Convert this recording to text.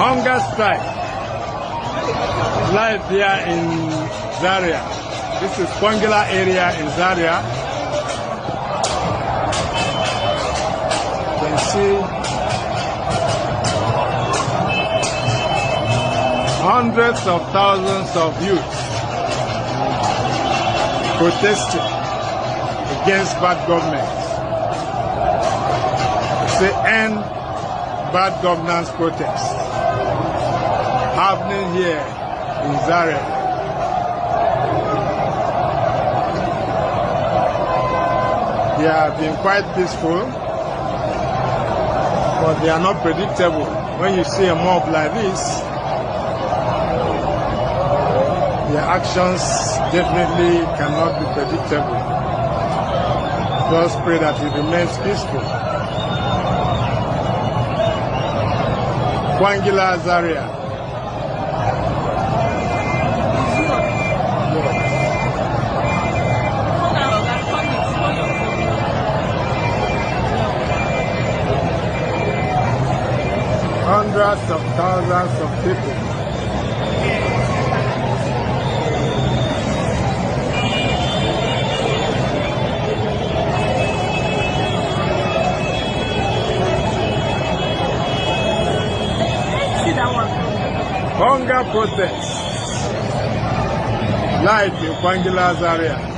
Hunger strike. Live here in Zaria. This is Kwangila area in Zaria. You can see hundreds of thousands of youth protesting against bad government. Say end bad governance protest happening here in Zaria. They have been quite peaceful, but they are not predictable. When you see a mob like this, their actions definitely cannot be predictable. Just pray that it remains peaceful. Kwangila, Zaria. Hundreds of thousands of people. Hunger protests live in Kwangila, Zaria.